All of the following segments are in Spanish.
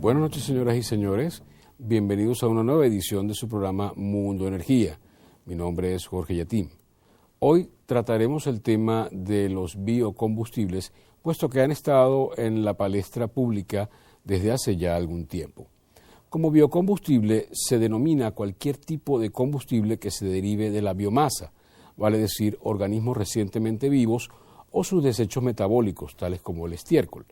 Buenas noches, señoras y señores. Bienvenidos a una nueva edición de su programa Mundo Energía. Mi nombre es Jorge Yatín. Hoy trataremos el tema de los biocombustibles, puesto que han estado en la palestra pública desde hace ya algún tiempo. Como biocombustible se denomina cualquier tipo de combustible que se derive de la biomasa, vale decir, organismos recientemente vivos o sus desechos metabólicos, tales como el estiércol.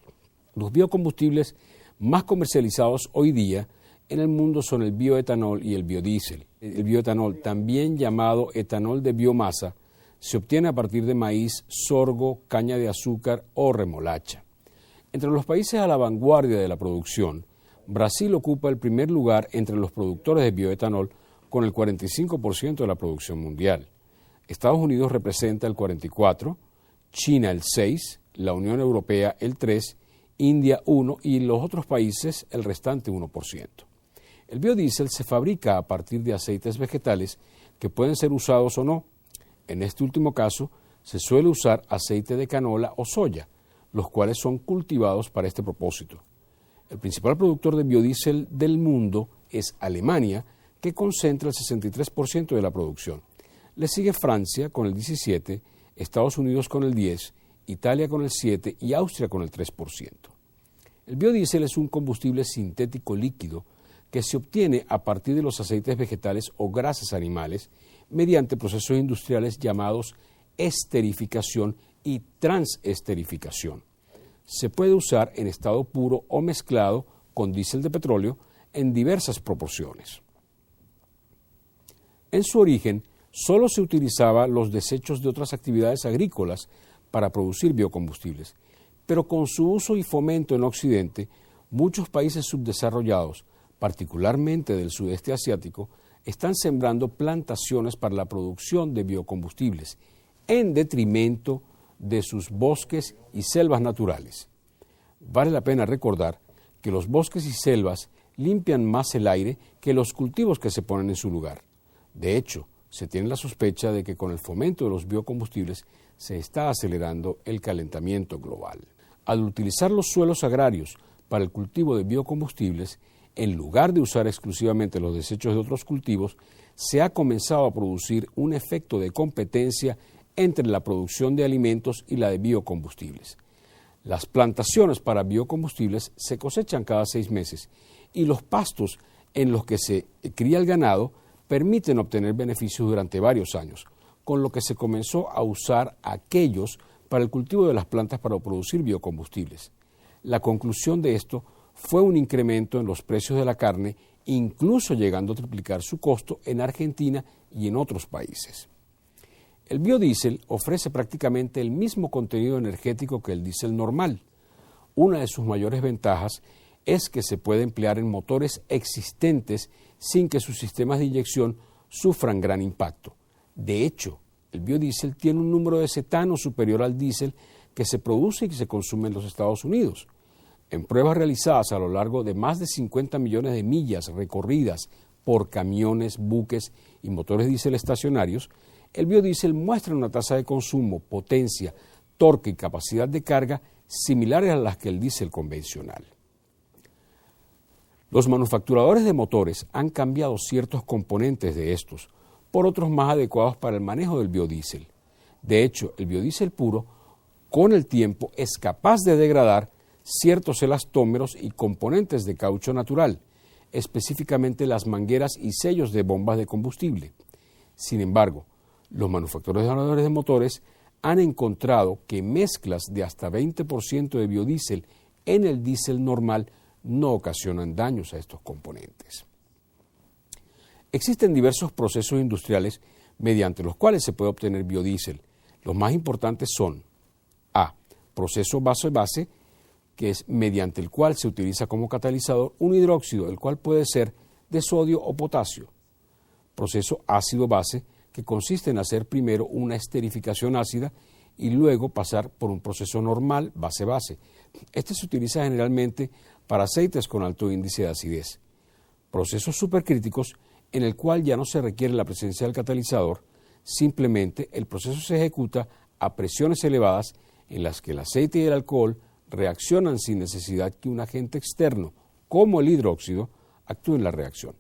Los biocombustibles más comercializados hoy día en el mundo son el bioetanol y el biodiesel. El bioetanol, también llamado etanol de biomasa, se obtiene a partir de maíz, sorgo, caña de azúcar o remolacha. Entre los países a la vanguardia de la producción, Brasil ocupa el primer lugar entre los productores de bioetanol con el 45% de la producción mundial. Estados Unidos representa el 44%, China el 6%, la Unión Europea el 3%, India 1% y los otros países el restante 1%. El biodiesel se fabrica a partir de aceites vegetales que pueden ser usados o no. En este último caso, se suele usar aceite de canola o soya, los cuales son cultivados para este propósito. El principal productor de biodiesel del mundo es Alemania, que concentra el 63% de la producción. Le sigue Francia con el 17%, Estados Unidos con el 10%, Italia con el 7% y Austria con el 3%. El biodiesel es un combustible sintético líquido que se obtiene a partir de los aceites vegetales o grasas animales mediante procesos industriales llamados esterificación y transesterificación. Se puede usar en estado puro o mezclado con diésel de petróleo en diversas proporciones. En su origen, solo se utilizaban los desechos de otras actividades agrícolas para producir biocombustibles, pero con su uso y fomento en Occidente, muchos países subdesarrollados, particularmente del sudeste asiático, están sembrando plantaciones para la producción de biocombustibles, en detrimento de sus bosques y selvas naturales. Vale la pena recordar que los bosques y selvas limpian más el aire que los cultivos que se ponen en su lugar. De hecho, se tiene la sospecha de que con el fomento de los biocombustibles se está acelerando el calentamiento global. Al utilizar los suelos agrarios para el cultivo de biocombustibles, en lugar de usar exclusivamente los desechos de otros cultivos, se ha comenzado a producir un efecto de competencia entre la producción de alimentos y la de biocombustibles. Las plantaciones para biocombustibles se cosechan cada 6 meses y los pastos en los que se cría el ganado permiten obtener beneficios durante varios años, con lo que se comenzó a usar aquellos para el cultivo de las plantas para producir biocombustibles. La conclusión de esto fue un incremento en los precios de la carne, incluso llegando a triplicar su costo en Argentina y en otros países. El biodiesel ofrece prácticamente el mismo contenido energético que el diésel normal. Una de sus mayores ventajas es que se puede emplear en motores existentes sin que sus sistemas de inyección sufran gran impacto. De hecho, el biodiesel tiene un número de cetano superior al diésel que se produce y que se consume en los Estados Unidos. En pruebas realizadas a lo largo de más de 50 millones de millas recorridas por camiones, buques y motores diésel estacionarios, el biodiesel muestra una tasa de consumo, potencia, torque y capacidad de carga similares a las que el diésel convencional. Los manufacturadores de motores han cambiado ciertos componentes de estos por otros más adecuados para el manejo del biodiesel. De hecho, el biodiesel puro, con el tiempo, es capaz de degradar ciertos elastómeros y componentes de caucho natural, específicamente las mangueras y sellos de bombas de combustible. Sin embargo, los manufacturadores de motores han encontrado que mezclas de hasta 20% de biodiesel en el diésel normal no ocasionan daños a estos componentes. Existen diversos procesos industriales mediante los cuales se puede obtener biodiesel. Los más importantes son A. Proceso base-base, que es mediante el cual se utiliza como catalizador un hidróxido, el cual puede ser de sodio o potasio. Proceso ácido-base, que consiste en hacer primero una esterificación ácida y luego pasar por un proceso normal base-base. Este se utiliza generalmente para aceites con alto índice de acidez. Procesos supercríticos en el cual ya no se requiere la presencia del catalizador, simplemente el proceso se ejecuta a presiones elevadas en las que el aceite y el alcohol reaccionan sin necesidad que un agente externo, como el hidróxido, actúe en la reacción.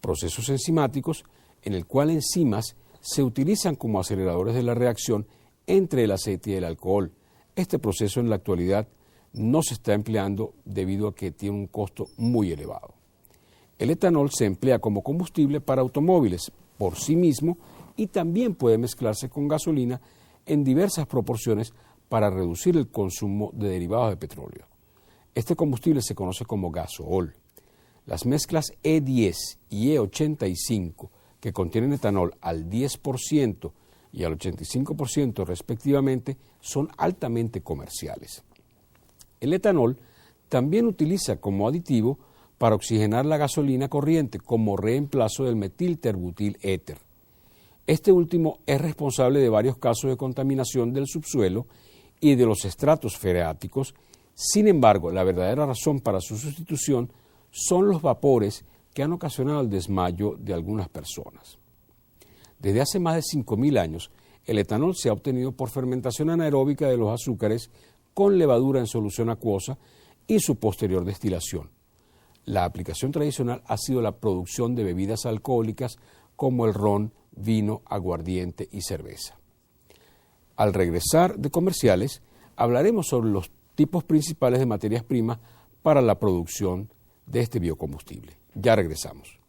Procesos enzimáticos en el cual enzimas se utilizan como aceleradores de la reacción entre el aceite y el alcohol. Este proceso en la actualidad no se está empleando debido a que tiene un costo muy elevado. El etanol se emplea como combustible para automóviles por sí mismo y también puede mezclarse con gasolina en diversas proporciones para reducir el consumo de derivados de petróleo. Este combustible se conoce como gasool. Las mezclas E10 y E85 que contienen etanol al 10% y al 85% respectivamente son altamente comerciales. El etanol también utiliza como aditivo para oxigenar la gasolina corriente como reemplazo del metilterbutil éter. Este último es responsable de varios casos de contaminación del subsuelo y de los estratos freáticos. Sin embargo, la verdadera razón para su sustitución son los vapores que han ocasionado el desmayo de algunas personas. Desde hace más de 5.000 años, el etanol se ha obtenido por fermentación anaeróbica de los azúcares con levadura en solución acuosa y su posterior destilación. La aplicación tradicional ha sido la producción de bebidas alcohólicas como el ron, vino, aguardiente y cerveza. Al regresar de comerciales, hablaremos sobre los tipos principales de materias primas para la producción de este biocombustible. Ya regresamos.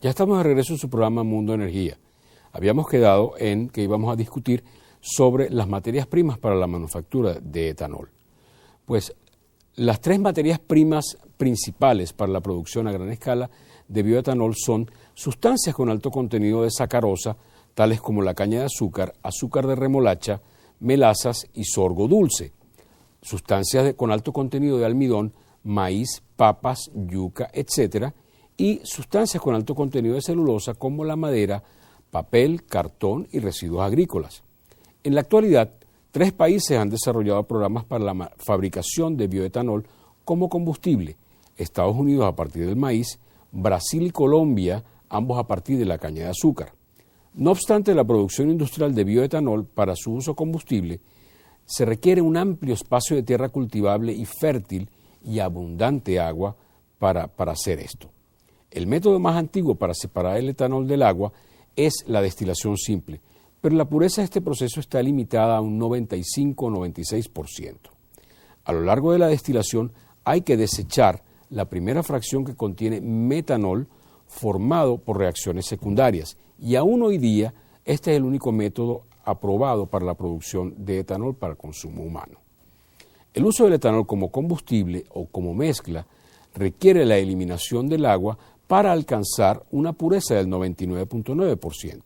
Ya estamos de regreso en su programa Mundo Energía. Habíamos quedado en que íbamos a discutir sobre las materias primas para la manufactura de etanol. Pues las tres materias primas principales para la producción a gran escala de bioetanol son sustancias con alto contenido de sacarosa, tales como la caña de azúcar, azúcar de remolacha, melazas y sorgo dulce. Sustancias con alto contenido de almidón, maíz, papas, yuca, etcétera, y sustancias con alto contenido de celulosa como la madera, papel, cartón y residuos agrícolas. En la actualidad, 3 países han desarrollado programas para la fabricación de bioetanol como combustible: Estados Unidos a partir del maíz, Brasil y Colombia, ambos a partir de la caña de azúcar. No obstante, la producción industrial de bioetanol para su uso combustible se requiere un amplio espacio de tierra cultivable y fértil y abundante agua para hacer esto. El método más antiguo para separar el etanol del agua es la destilación simple, pero la pureza de este proceso está limitada a un 95 o 96%. A lo largo de la destilación hay que desechar la primera fracción que contiene metanol formado por reacciones secundarias, y aún hoy día este es el único método aprobado para la producción de etanol para consumo humano. El uso del etanol como combustible o como mezcla requiere la eliminación del agua para alcanzar una pureza del 99.9%.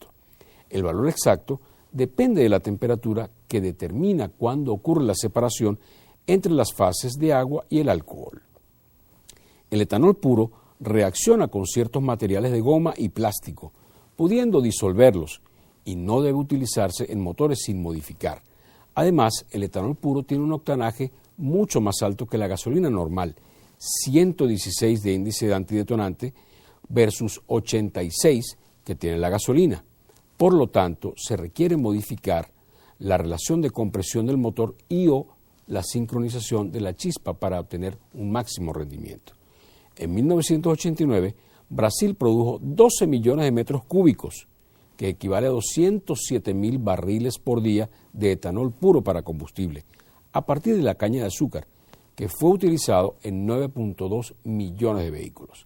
El valor exacto depende de la temperatura que determina cuándo ocurre la separación entre las fases de agua y el alcohol. El etanol puro reacciona con ciertos materiales de goma y plástico, pudiendo disolverlos, y no debe utilizarse en motores sin modificar. Además, el etanol puro tiene un octanaje mucho más alto que la gasolina normal 116 de índice de antidetonante versus 86 que tiene la gasolina. Por lo tanto, se requiere modificar la relación de compresión del motor y o la sincronización de la chispa para obtener un máximo rendimiento. En 1989, Brasil produjo 12 millones de metros cúbicos, que equivale a 207.000 barriles por día de etanol puro para combustible, a partir de la caña de azúcar, que fue utilizado en 9.2 millones de vehículos.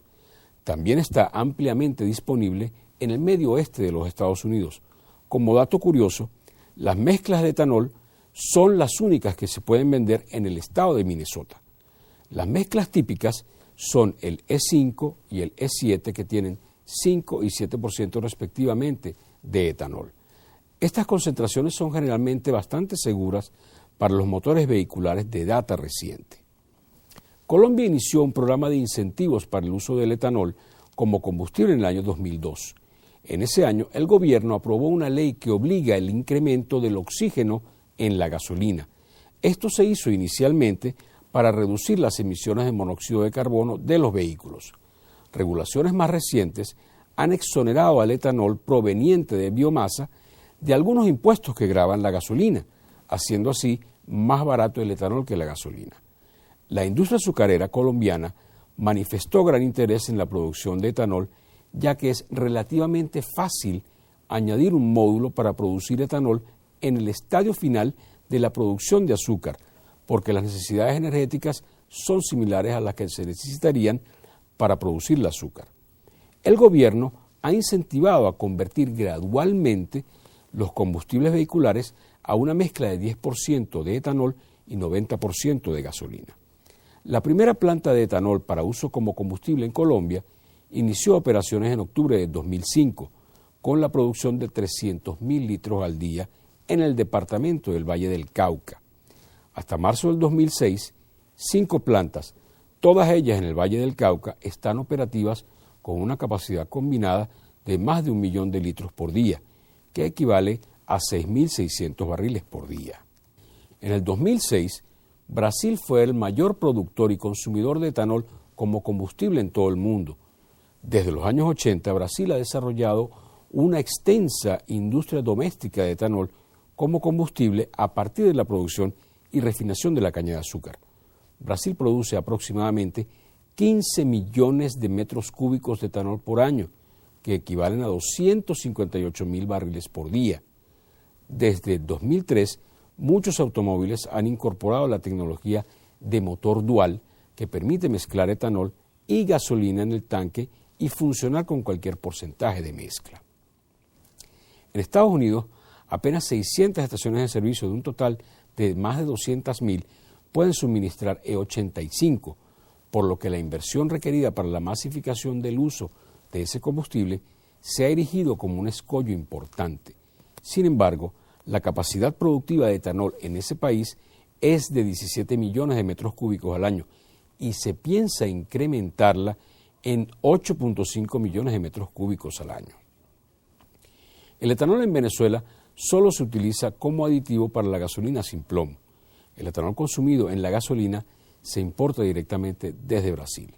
También está ampliamente disponible en el medio oeste de los Estados Unidos. Como dato curioso, las mezclas de etanol son las únicas que se pueden vender en el estado de Minnesota. Las mezclas típicas son el E5 y el E7, que tienen 5 y 7% respectivamente de etanol. Estas concentraciones son generalmente bastante seguras para los motores vehiculares de data reciente. Colombia inició un programa de incentivos para el uso del etanol como combustible en el año 2002. En ese año, el gobierno aprobó una ley que obliga el incremento del oxígeno en la gasolina. Esto se hizo inicialmente para reducir las emisiones de monóxido de carbono de los vehículos. Regulaciones más recientes han exonerado al etanol proveniente de biomasa de algunos impuestos que gravan la gasolina, haciendo así más barato el etanol que la gasolina. La industria azucarera colombiana manifestó gran interés en la producción de etanol, ya que es relativamente fácil añadir un módulo para producir etanol en el estadio final de la producción de azúcar, porque las necesidades energéticas son similares a las que se necesitarían para producir el azúcar. El gobierno ha incentivado a convertir gradualmente los combustibles vehiculares a una mezcla de 10% de etanol y 90% de gasolina. La primera planta de etanol para uso como combustible en Colombia inició operaciones en octubre de 2005 con la producción de 300.000 litros al día en el departamento del Valle del Cauca. Hasta marzo del 2006, 5 plantas, todas ellas en el Valle del Cauca, están operativas con una capacidad combinada de más de 1 millón de litros por día, que equivale a 6.600 barriles por día. En el 2006, Brasil fue el mayor productor y consumidor de etanol como combustible en todo el mundo. Desde los años 80, Brasil ha desarrollado una extensa industria doméstica de etanol como combustible a partir de la producción y refinación de la caña de azúcar. Brasil produce aproximadamente 15 millones de metros cúbicos de etanol por año, que equivalen a 258.000 barriles por día. Desde 2003, muchos automóviles han incorporado la tecnología de motor dual que permite mezclar etanol y gasolina en el tanque y funcionar con cualquier porcentaje de mezcla. En Estados Unidos, apenas 600 estaciones de servicio de un total de más de 200.000 pueden suministrar E85, por lo que la inversión requerida para la masificación del uso de ese combustible se ha erigido como un escollo importante. Sin embargo, la capacidad productiva de etanol en ese país es de 17 millones de metros cúbicos al año y se piensa incrementarla en 8.5 millones de metros cúbicos al año. El etanol en Venezuela solo se utiliza como aditivo para la gasolina sin plomo. El etanol consumido en la gasolina se importa directamente desde Brasil.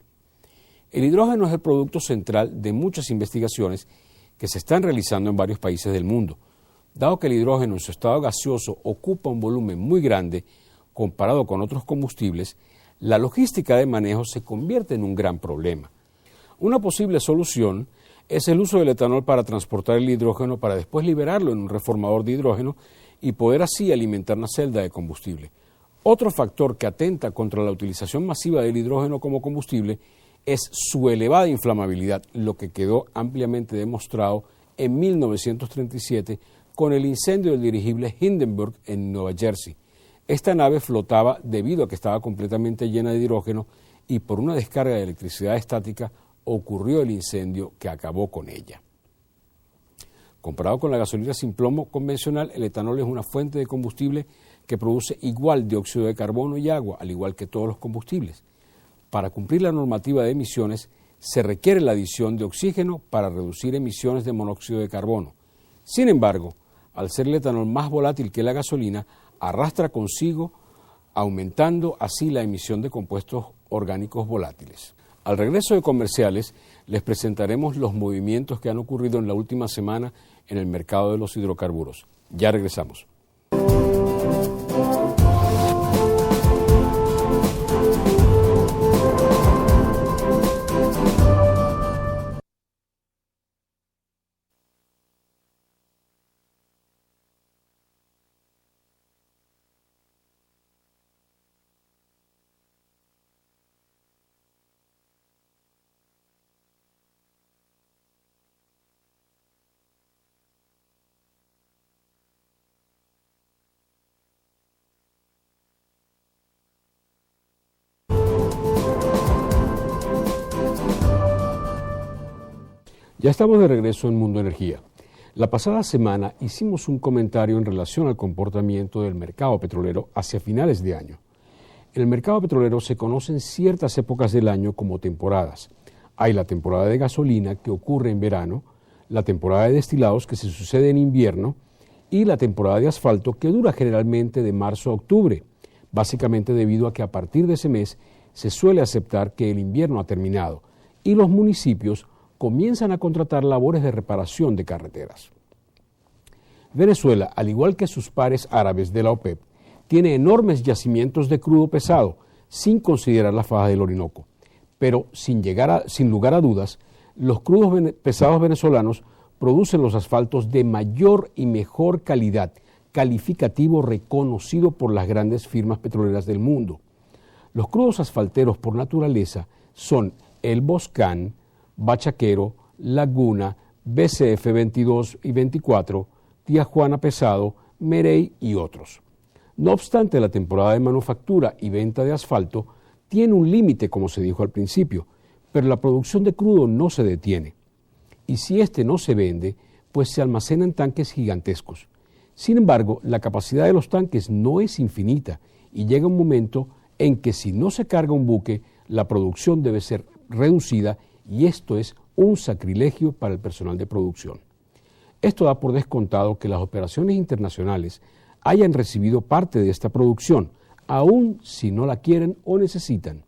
El hidrógeno es el producto central de muchas investigaciones que se están realizando en varios países del mundo. Dado que el hidrógeno en su estado gaseoso ocupa un volumen muy grande comparado con otros combustibles, la logística de manejo se convierte en un gran problema. Una posible solución es el uso del etanol para transportar el hidrógeno para después liberarlo en un reformador de hidrógeno y poder así alimentar una celda de combustible. Otro factor que atenta contra la utilización masiva del hidrógeno como combustible es su elevada inflamabilidad, lo que quedó ampliamente demostrado en 1937 con el incendio del dirigible Hindenburg en Nueva Jersey. Esta nave flotaba debido a que estaba completamente llena de hidrógeno y por una descarga de electricidad estática ocurrió el incendio que acabó con ella. Comparado con la gasolina sin plomo convencional, el etanol es una fuente de combustible que produce igual dióxido de carbono y agua, al igual que todos los combustibles. Para cumplir la normativa de emisiones, se requiere la adición de oxígeno para reducir emisiones de monóxido de carbono. Sin embargo, al ser el etanol más volátil que la gasolina, arrastra consigo, aumentando así la emisión de compuestos orgánicos volátiles. Al regreso de comerciales, les presentaremos los movimientos que han ocurrido en la última semana en el mercado de los hidrocarburos. Ya regresamos. Ya estamos de regreso en Mundo Energía. La pasada semana hicimos un comentario en relación al comportamiento del mercado petrolero hacia finales de año. En el mercado petrolero se conocen ciertas épocas del año como temporadas. Hay la temporada de gasolina que ocurre en verano, la temporada de destilados que se sucede en invierno y la temporada de asfalto que dura generalmente de marzo a octubre, básicamente debido a que a partir de ese mes se suele aceptar que el invierno ha terminado y los municipios comienzan a contratar labores de reparación de carreteras. Venezuela, al igual que sus pares árabes de la OPEP, tiene enormes yacimientos de crudo pesado, sin considerar la faja del Orinoco. Pero, sin lugar a dudas, los crudos pesados venezolanos producen los asfaltos de mayor y mejor calidad, calificativo reconocido por las grandes firmas petroleras del mundo. Los crudos asfalteros por naturaleza son el Boscán, Bachaquero, Laguna, BCF 22 y 24, Tía Juana Pesado, Merey y otros. No obstante, la temporada de manufactura y venta de asfalto tiene un límite, como se dijo al principio, pero la producción de crudo no se detiene. Y si este no se vende, pues se almacena en tanques gigantescos. Sin embargo, la capacidad de los tanques no es infinita y llega un momento en que si no se carga un buque, la producción debe ser reducida y esto es un sacrilegio para el personal de producción. Esto da por descontado que las operaciones internacionales hayan recibido parte de esta producción, aun si no la quieren o necesitan.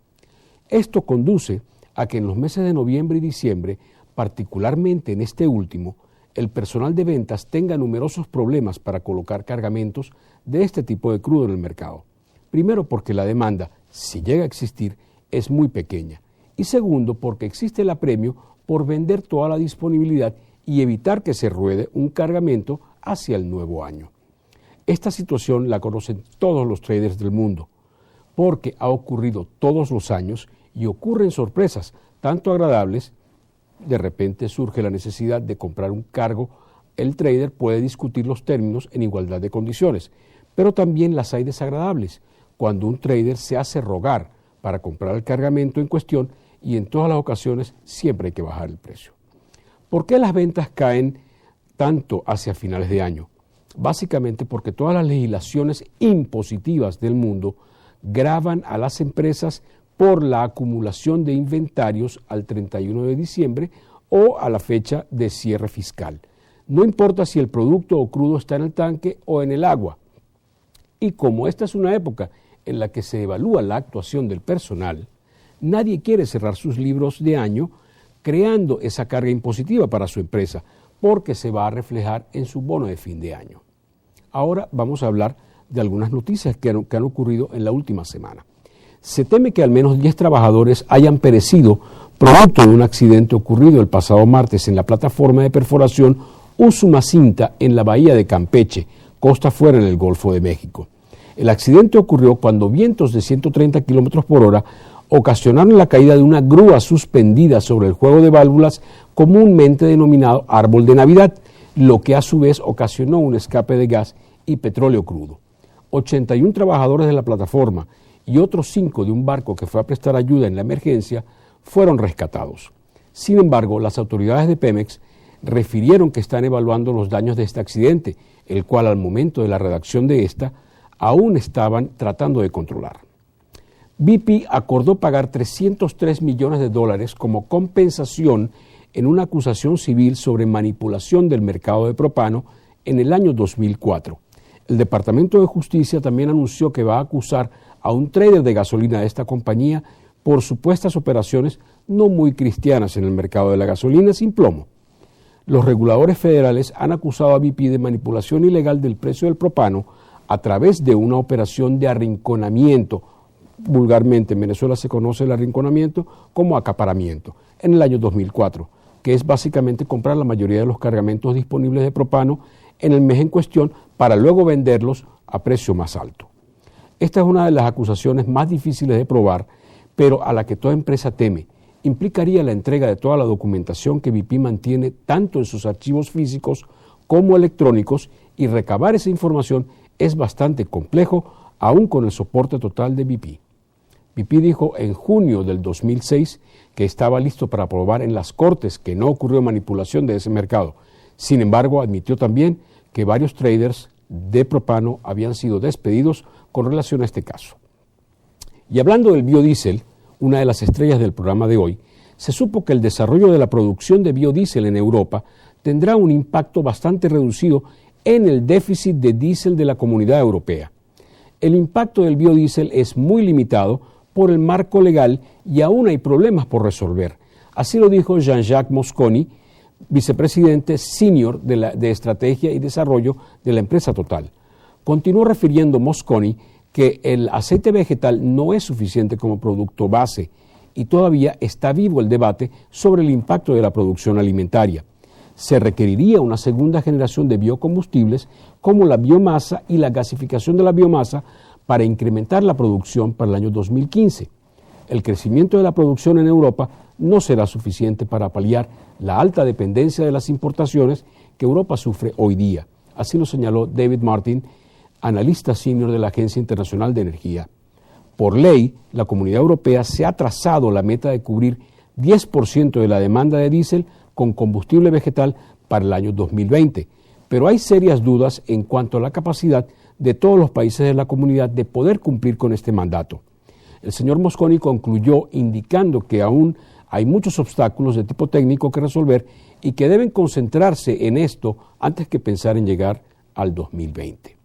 Esto conduce a que en los meses de noviembre y diciembre, particularmente en este último, el personal de ventas tenga numerosos problemas para colocar cargamentos de este tipo de crudo en el mercado. Primero, porque la demanda, si llega a existir, es muy pequeña. Y segundo, porque existe el apremio por vender toda la disponibilidad y evitar que se ruede un cargamento hacia el nuevo año. Esta situación la conocen todos los traders del mundo, porque ha ocurrido todos los años y ocurren sorpresas, tanto agradables, de repente surge la necesidad de comprar un cargo, el trader puede discutir los términos en igualdad de condiciones, pero también las hay desagradables, cuando un trader se hace rogar para comprar el cargamento en cuestión y en todas las ocasiones siempre hay que bajar el precio. ¿Por qué las ventas caen tanto hacia finales de año? Básicamente porque todas las legislaciones impositivas del mundo gravan a las empresas por la acumulación de inventarios al 31 de diciembre o a la fecha de cierre fiscal. No importa si el producto o crudo está en el tanque o en el agua. Y como esta es una época en la que se evalúa la actuación del personal, nadie quiere cerrar sus libros de año creando esa carga impositiva para su empresa, porque se va a reflejar en su bono de fin de año. Ahora vamos a hablar de algunas noticias que han ocurrido en la última semana. Se teme que al menos 10 trabajadores hayan perecido producto de un accidente ocurrido el pasado martes en la plataforma de perforación Usumacinta en la bahía de Campeche, costa afuera en el Golfo de México. El accidente ocurrió cuando vientos de 130 km por hora ocasionaron la caída de una grúa suspendida sobre el juego de válvulas comúnmente denominado árbol de Navidad, lo que a su vez ocasionó un escape de gas y petróleo crudo. 81 trabajadores de la plataforma y otros 5 de un barco que fue a prestar ayuda en la emergencia fueron rescatados. Sin embargo, las autoridades de Pemex refirieron que están evaluando los daños de este accidente, el cual al momento de la redacción de esta aún estaban tratando de controlar. BP acordó pagar $303 millones como compensación en una acusación civil sobre manipulación del mercado de propano en el año 2004. El Departamento de Justicia también anunció que va a acusar a un trader de gasolina de esta compañía por supuestas operaciones no muy cristianas en el mercado de la gasolina sin plomo. Los reguladores federales han acusado a BP de manipulación ilegal del precio del propano a través de una operación de arrinconamiento. Vulgarmente en Venezuela se conoce el arrinconamiento como acaparamiento, en el año 2004, que es básicamente comprar la mayoría de los cargamentos disponibles de propano en el mes en cuestión para luego venderlos a precio más alto. Esta es una de las acusaciones más difíciles de probar, pero a la que toda empresa teme. Implicaría la entrega de toda la documentación que BP mantiene tanto en sus archivos físicos como electrónicos, y recabar esa información es bastante complejo, aún con el soporte total de BP. BP dijo en junio del 2006 que estaba listo para probar en las cortes que no ocurrió manipulación de ese mercado. Sin embargo, admitió también que varios traders de propano habían sido despedidos con relación a este caso. Y hablando del biodiesel, una de las estrellas del programa de hoy, se supo que el desarrollo de la producción de biodiesel en Europa tendrá un impacto bastante reducido en el déficit de diésel de la Comunidad Europea. El impacto del biodiesel es muy limitado por el marco legal y aún hay problemas por resolver. Así lo dijo Jean-Jacques Mosconi, vicepresidente senior de Estrategia y Desarrollo de la empresa Total. Continuó refiriendo Mosconi que el aceite vegetal no es suficiente como producto base y todavía está vivo el debate sobre el impacto de la producción alimentaria. Se requeriría una segunda generación de biocombustibles como la biomasa y la gasificación de la biomasa para incrementar la producción para el año 2015. El crecimiento de la producción en Europa no será suficiente para paliar la alta dependencia de las importaciones que Europa sufre hoy día. Así lo señaló David Martin, analista senior de la Agencia Internacional de Energía. Por ley, la Comunidad Europea se ha trazado la meta de cubrir 10% de la demanda de diésel con combustible vegetal para el año 2020, pero hay serias dudas en cuanto a la capacidad de todos los países de la comunidad de poder cumplir con este mandato. El señor Mosconi concluyó indicando que aún hay muchos obstáculos de tipo técnico que resolver y que deben concentrarse en esto antes que pensar en llegar al 2020.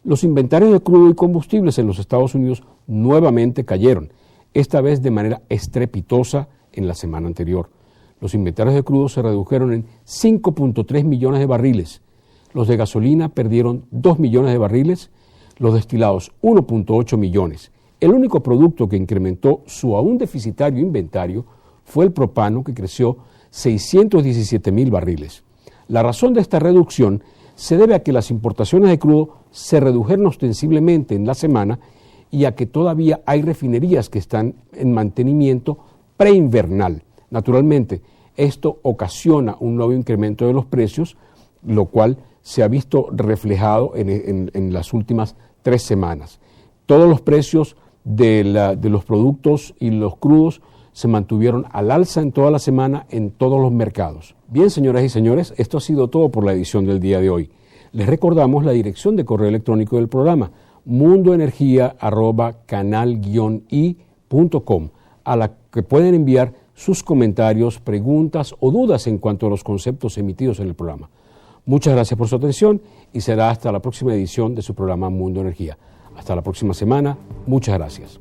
Los inventarios de crudo y combustibles en los Estados Unidos nuevamente cayeron, esta vez de manera estrepitosa en la semana anterior. Los inventarios de crudo se redujeron en 5.3 millones de barriles. Los de gasolina perdieron 2 millones de barriles, los destilados 1.8 millones. El único producto que incrementó su aún deficitario inventario fue el propano, que creció 617,000 barriles. La razón de esta reducción se debe a que las importaciones de crudo se redujeron ostensiblemente en la semana y a que todavía hay refinerías que están en mantenimiento preinvernal. Naturalmente, esto ocasiona un nuevo incremento de los precios, lo cual se ha visto reflejado en las últimas 3 semanas. Todos los precios de los productos y los crudos se mantuvieron al alza en toda la semana en todos los mercados. Bien, señoras y señores, esto ha sido todo por la edición del día de hoy. Les recordamos la dirección de correo electrónico del programa, mundoenergia@canal-i.com, a la que pueden enviar sus comentarios, preguntas o dudas en cuanto a los conceptos emitidos en el programa. Muchas gracias por su atención y será hasta la próxima edición de su programa Mundo Energía. Hasta la próxima semana. Muchas gracias.